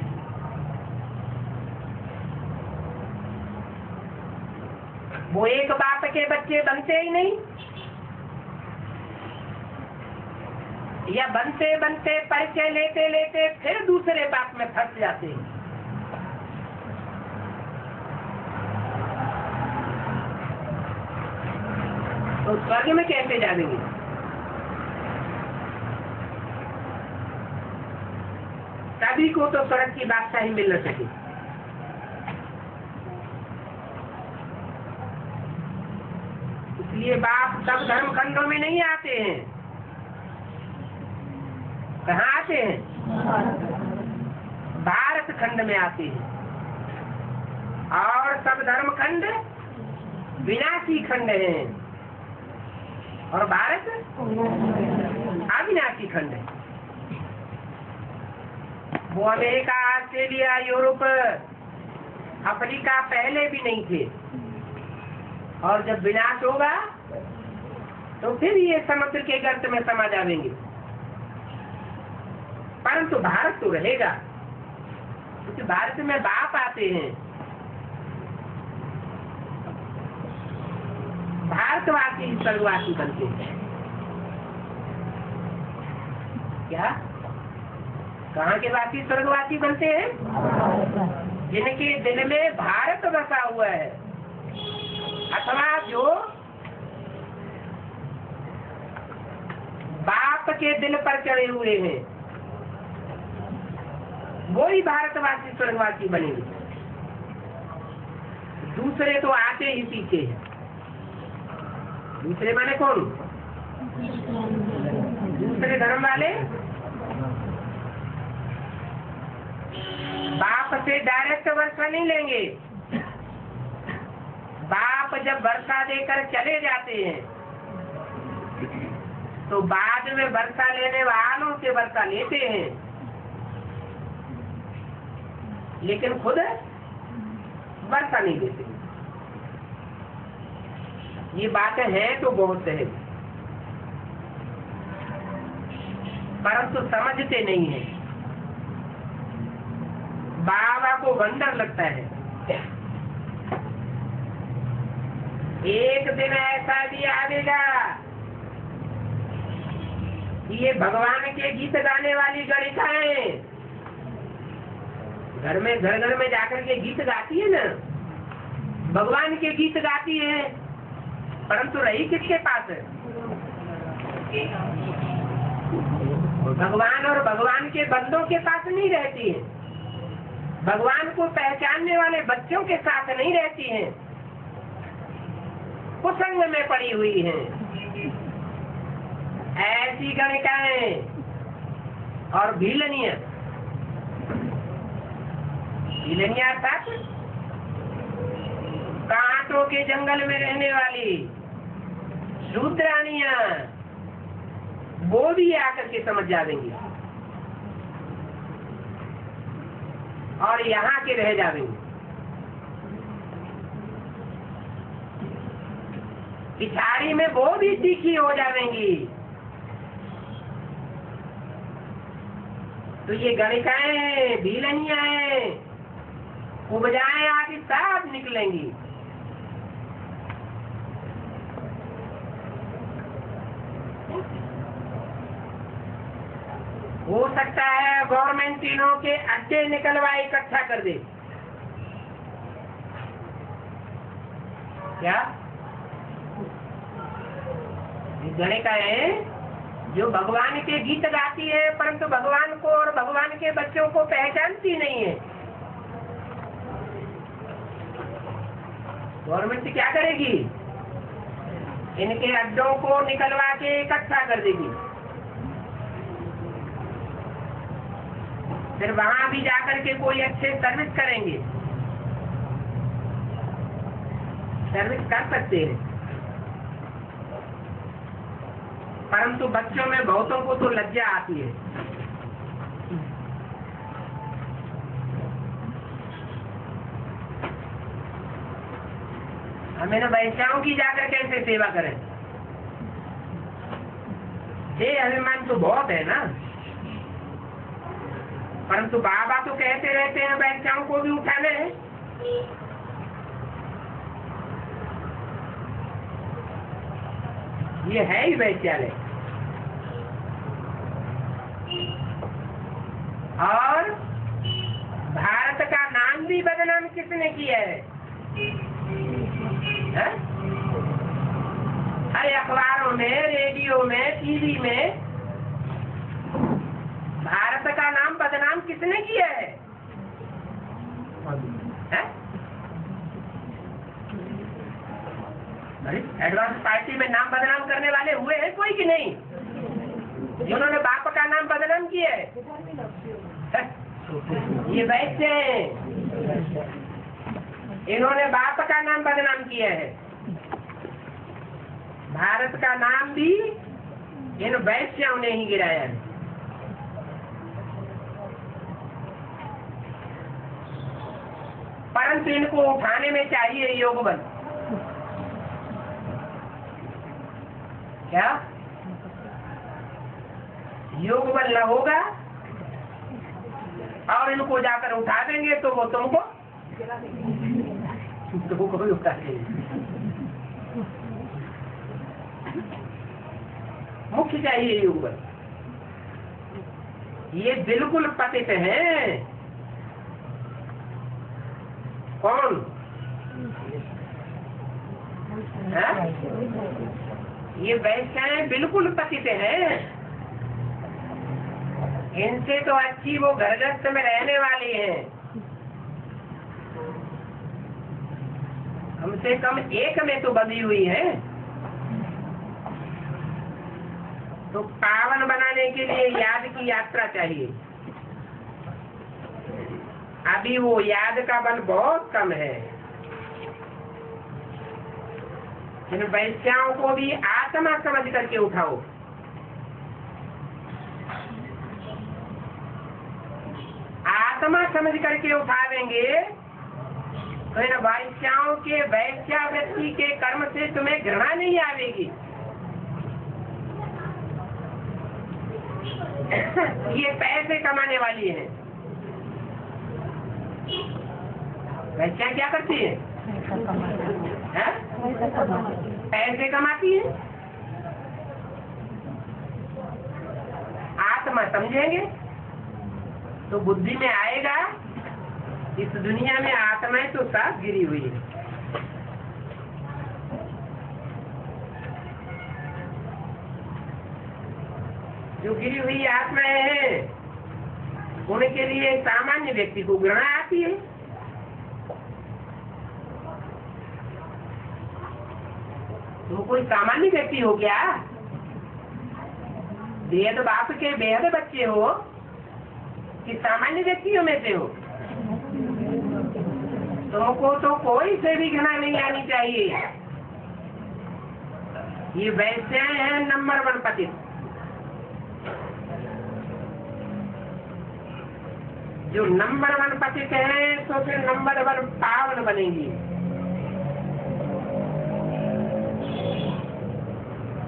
वो एक बाप के बच्चे बनते ही नहीं, या बनते बनते परिचय लेते लेते फिर दूसरे बाप में फंस जाते हैं। तो स्वर्ग में कैसे जाएंगे? सभी को तो स्वर्ग की बादशाही मिल न सके। इसलिए बाप सब धर्म खंडों में नहीं आते हैं। कहाँ आते हैं? भारत खंड में आते हैं। और सब धर्म खंड विनाशी खंड हैं, और भारत अविनाशी खंड है। वो अमेरिका, ऑस्ट्रेलिया, यूरोप, अफ्रीका पहले भी नहीं थे, और जब विनाश होगा तो फिर ये समुद्र के गर्त में समा जाएंगे। परंतु भारत तो रहेगा, क्योंकि भारत में बाप आते हैं। भारतवासी स्वर्गवासी बनते हैं। क्या? कहाँ के वासी स्वर्गवासी बनते हैं? जिनके दिल में भारत बसा हुआ है, अथवा जो बाप के दिल पर चढ़े हुए हैं, वो ही भारतवासी स्वर्गवासी बनेंगे। दूसरे तो आते ही पीछे हैं। दूसरे माने कौन? दूसरे धर्म वाले बाप से डायरेक्ट वर्षा नहीं लेंगे। बाप जब वर्षा देकर चले जाते हैं तो बाद में वर्षा लेने वालों से वर्षा लेते हैं, लेकिन खुद वर्षा नहीं देते। ये बातें हैं तो बहुत सहज, परंतु समझते नहीं है। बाबा को वंडर लगता है। एक दिन ऐसा भी आएगा कि ये भगवान के गीत गाने वाली गणिकाएं घर में जाकर के गीत गाती है ना, भगवान के गीत गाती है, परंतु रही किसके पास है? भगवान और भगवान के बंदों के पास नहीं रहती है। भगवान को पहचानने वाले बच्चों के साथ नहीं रहती हैं, कुसंग में पड़ी हुई हैं। ऐसी गणिकाएं और भीलनिया पेड़ों के जंगल में रहने वाली शूद्राणियां, वो भी आकर के समझ जाएंगी और यहाँ के रह जाएंगे। पिछाड़ी में वो भी तीखी हो जाएंगी। तो ये गणिकाएं, भीलनियां, उपजाएं आदि सब निकलेंगी। हो सकता है गवर्नमेंट इनों के अड्डे निकलवा इकट्ठा कर दे। क्या गणिकाएं जो भगवान के गीत गाती है, परंतु भगवान को और भगवान के बच्चों को पहचानती नहीं है। गवर्नमेंट क्या करेगी? इनके अड्डों को निकलवा के इकट्ठा कर देगी। फिर वहां भी जाकर के कोई अच्छे सर्विस करेंगे। सर्विस कर सकते हैं, परंतु बच्चों में बहुतों को तो लज्जा आती है। हमें ना वैश्याओं की जाकर कैसे सेवा करें? ये अभिमान तो बहुत है ना। परंतु बाबा तो कहते रहते हैं वैश्याओं को भी उठाने हैं। ये है ही वैश्यालय। और भारत का नाम भी बदनाम किसने किया है? अरे अखबारों में, रेडियो में, टीवी में भारत का नाम बदनाम किसने किया है? एडवांस पार्टी में नाम बदनाम करने वाले हुए हैं कोई कि नहीं? जिन्होंने बाप का नाम बदनाम किया है, ये वैसे हैं। इन्होंने बाप का नाम बदनाम किया है। भारत का नाम भी इन वैश्यों ने ही गिराया है। परंतु इनको उठाने में चाहिए योग बल। क्या योग बल न होगा और इनको जाकर उठा देंगे तो वो तुमको भी उठा देंगे। मुख्य चाहिए योग बल। ये बिल्कुल पतित हैं। कौन है? ये वैश्याएं बिल्कुल पतित हैं। इनसे तो अच्छी वो घरगृहस्थ में रहने वाली हैं। हमसे कम एक में तो बंधी हुई है। तो पावन बनाने के लिए याद की यात्रा चाहिए। अभी वो याद का बल बहुत कम है। इन वैश्याओं को भी आत्मा समझ करके उठाओ। आत्मा समझ करके उठा देंगे तो इन वैश्याओं के वैश्यावृत्ति के कर्म से तुम्हें घृणा नहीं आवेगी। ये पैसे कमाने वाली है। वैश्या क्या करती है? पैसे कमाती है। आत्मा समझेंगे तो बुद्धि में आएगा इस दुनिया में आत्माएं तो साफ गिरी हुई है। जो गिरी हुई आत्माएं हैं उनके लिए सामान्य व्यक्ति को घृणा आती है। तो कोई सामान्य व्यक्ति हो क्या? बेहद बाप के बेहद बच्चे हो कि सामान्य व्यक्तियों में से हो? तुमको तो कोई से भी घृणा नहीं आनी चाहिए। ये वैसे हैं नंबर 1 पतित। जो नंबर 1 पतित है तो फिर नंबर 1 पावन बनेंगी।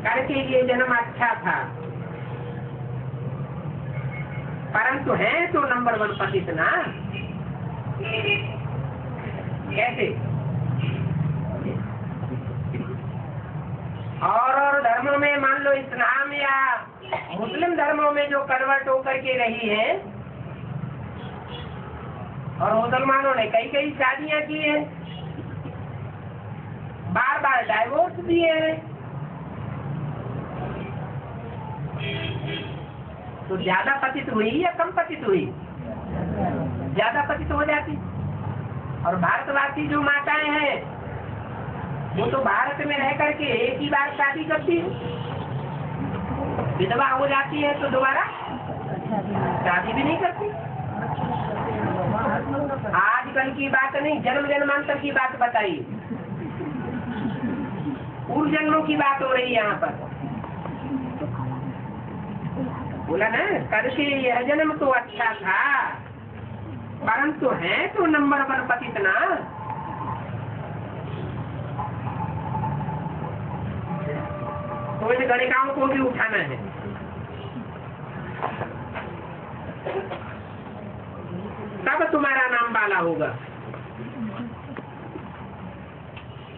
करके ये जन्म अच्छा था, परंतु है तो नंबर 1 पतित ना। कैसे? और धर्मों में मान लो इस्लाम या मुस्लिम धर्मों में जो कन्वर्ट होकर के रही है, और मुसलमानों ने कई कई शादियां की हैं, बार बार डाइवोर्स दिए हैं, तो ज्यादा पतित हुई या कम पतित हुई? ज्यादा पतित हो जाती। और भारतवासी जो माताएं हैं वो तो भारत में रह करके एक ही बार शादी करती है, विधवा हो जाती है तो दोबारा शादी भी नहीं करती। आजकल की बात नहीं, जन्म जन्मांतर की बात बताइए। पूर्व जन्मों की बात हो रही है यहाँ पर। बोला ना, करके यह जन्म तो अच्छा था, परंतु है तो नंबर 1 पतित ना। तो इन गणिकाओं को भी उठाना है। तब तुम्हारा नाम बाला होगा।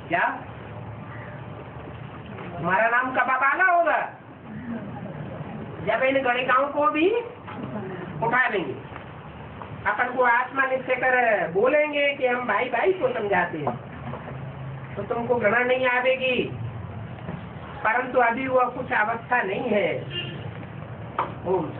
क्या तुम्हारा नाम कब बाला होगा? जब इन गणिकाओं को भी उठा लेंगे। अपन को आत्मा निश्चय कर बोलेंगे कि हम भाई भाई को समझाते हैं, तो तुमको घृणा नहीं आवेगी, परंतु अभी वह कुछ अवस्था नहीं है। ओम